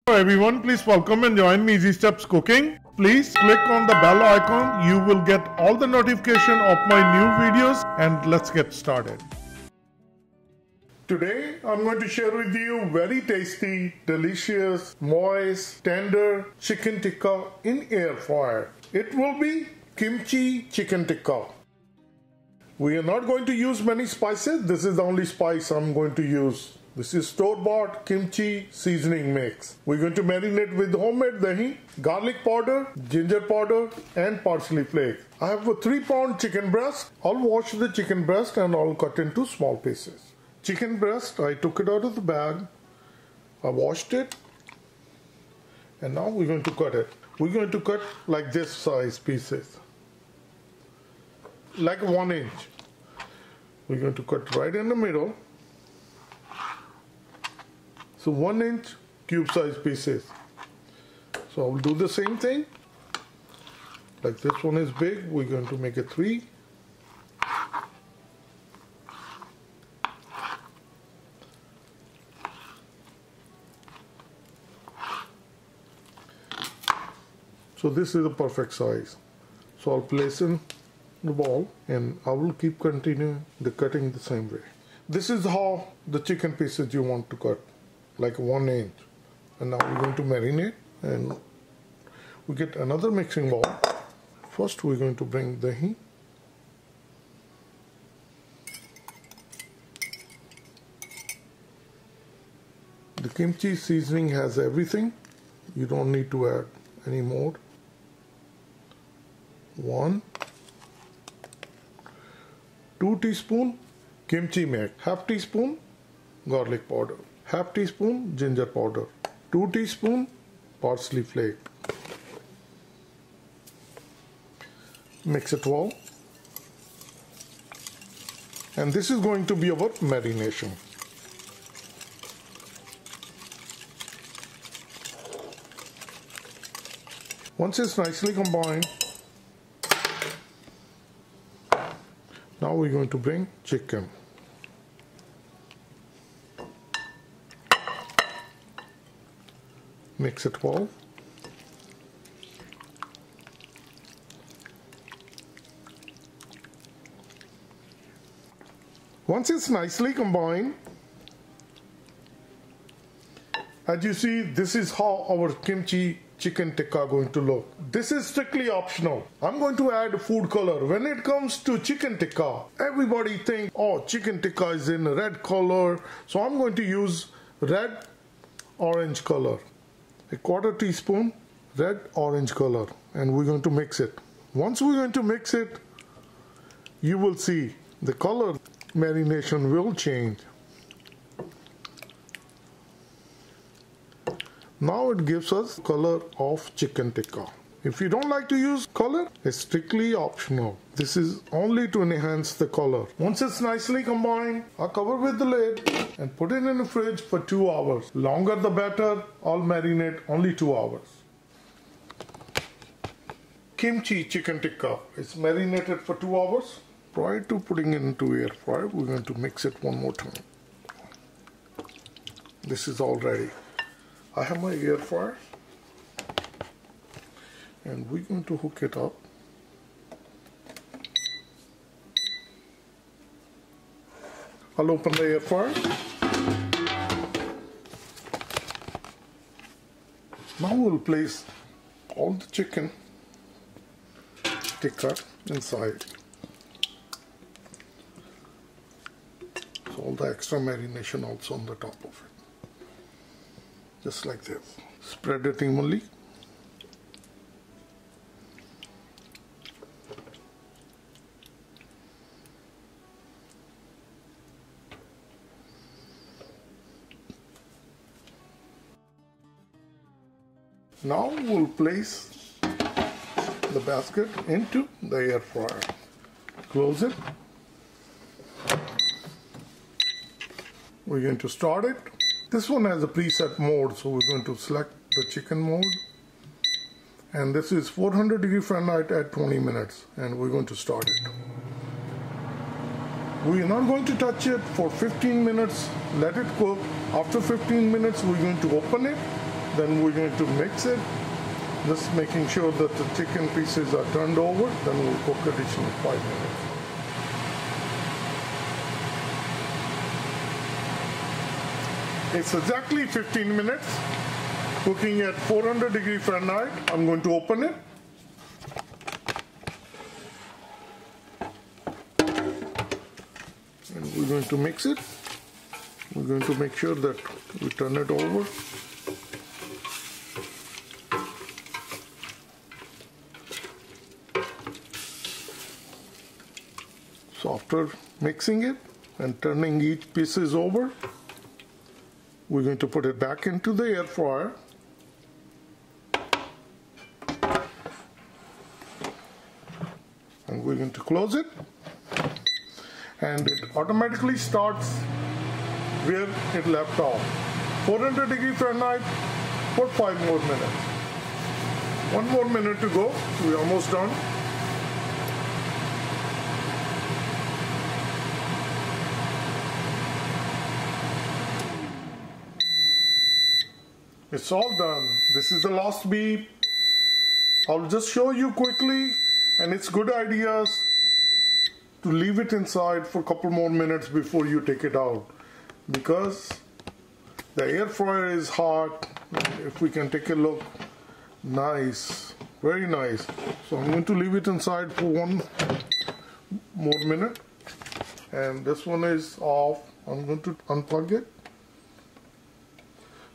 Hello everyone, please welcome and join me Easy Steps Cooking. Please click on the bell icon. You will get all the notification of my new videos, and let's get started. Today I'm going to share with you very tasty, delicious, moist, tender chicken tikka in air fryer. It will be kimchi chicken tikka. We are not going to use many spices. This is the only spice I'm going to use. This is store-bought kimchi seasoning mix. We're going to marinate with homemade dahi, garlic powder, ginger powder, and parsley flakes. I have a 3-pound chicken breast. I'll wash the chicken breast and I'll cut into small pieces. Chicken breast, I took it out of the bag. I washed it. And now we're going to cut it. We're going to cut like this size pieces. Like 1 inch. We're going to cut right in the middle. So 1 inch cube size pieces. So I'll do the same thing. Like this one is big, we're going to make it 3. So this is the perfect size. So I'll place in the bowl and I will keep continuing the cutting the same way. This is how the chicken pieces you want to cut. Like 1 inch. And now we're going to marinate, and we get another mixing bowl. First we're going to bring dahi. The kimchi seasoning has everything. You don't need to add any more. 1, 2 teaspoons kimchi mix, half teaspoon garlic powder, half teaspoon ginger powder, 2 teaspoons parsley flake. Mix it well. And this is going to be our marination. Once it's nicely combined, now we're going to bring chicken. Mix it well. Once it's nicely combined, as you see, this is how our kimchi chicken tikka going to look. This is strictly optional. I'm going to add food color. When it comes to chicken tikka, everybody thinks, oh, chicken tikka is in red color. So I'm going to use red orange color. A 1/4 teaspoon red orange color, and we're going to mix it. Once we're going to mix it, you will see the color marination will change. Now it gives us color of chicken tikka. If you don't like to use color, it's strictly optional. This is only to enhance the color. Once it's nicely combined, I'll cover with the lid and put it in the fridge for 2 hours. Longer the better. I'll marinate only 2 hours. Kimchi chicken tikka is marinated for 2 hours. Prior to putting it into air fryer, we're going to mix it one more time. This is all ready. I have my air fryer, and we're going to hook it up. I'll open the air fryer. Now we'll place all the chicken tikka inside. So all the extra marination also on the top of it. Just like this. Spread it evenly. Now we'll place the basket into the air fryer. Close it. We're going to start it. This one has a preset mode, so we're going to select the chicken mode. And this is 400° Fahrenheit at 20 minutes, and we're going to start it. We are not going to touch it for 15 minutes. Let it cook. After 15 minutes, we're going to open it Then we're going to mix it, just making sure that the chicken pieces are turned over. Then we'll cook additional 5 minutes. It's exactly 15 minutes cooking at 400 degrees Fahrenheit. I'm going to open it. And we're going to mix it. We're going to make sure that we turn it over. So after mixing it and turning each pieces over, we're going to put it back into the air fryer. And we're going to close it. And it automatically starts where it left off. 400 degrees Fahrenheit for 5 more minutes. 1 more minute to go. We're almost done. It's all done. This is the last beep. I'll just show you quickly, and it's good ideas to leave it inside for a couple more minutes before you take it out, because the air fryer is hot. If we can take a look, nice, very nice. So I'm going to leave it inside for 1 more minute, and this one is off. I'm going to unplug it.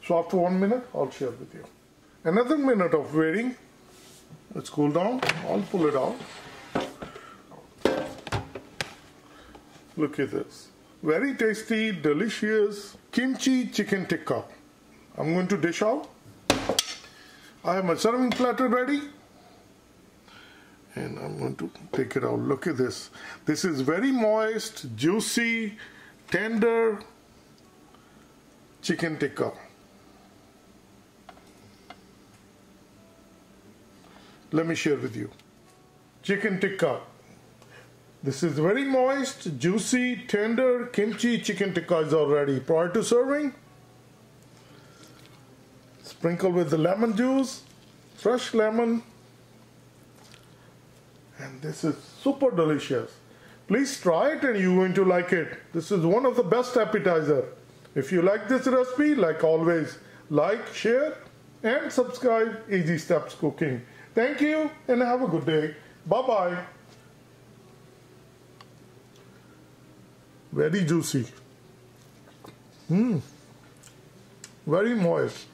So after 1 minute, I'll share with you. Another minute of waiting. Let's cool down. I'll pull it out. Look at this. Very tasty, delicious kimchi chicken tikka. I'm going to dish out. I have my serving platter ready. And I'm going to take it out. Look at this. This is very moist, juicy, tender chicken tikka. Let me share with you. Chicken tikka. This is very moist, juicy, tender kimchi chicken tikka is already. Prior to serving, sprinkle with the lemon juice, fresh lemon, and this is super delicious. Please try it and you're going to like it. This is one of the best appetizer. If you like this recipe, like always, like, share, and subscribe Easy Steps Cooking. Thank you and have a good day. Bye-bye. Very juicy. Very moist.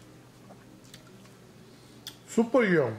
Super yum.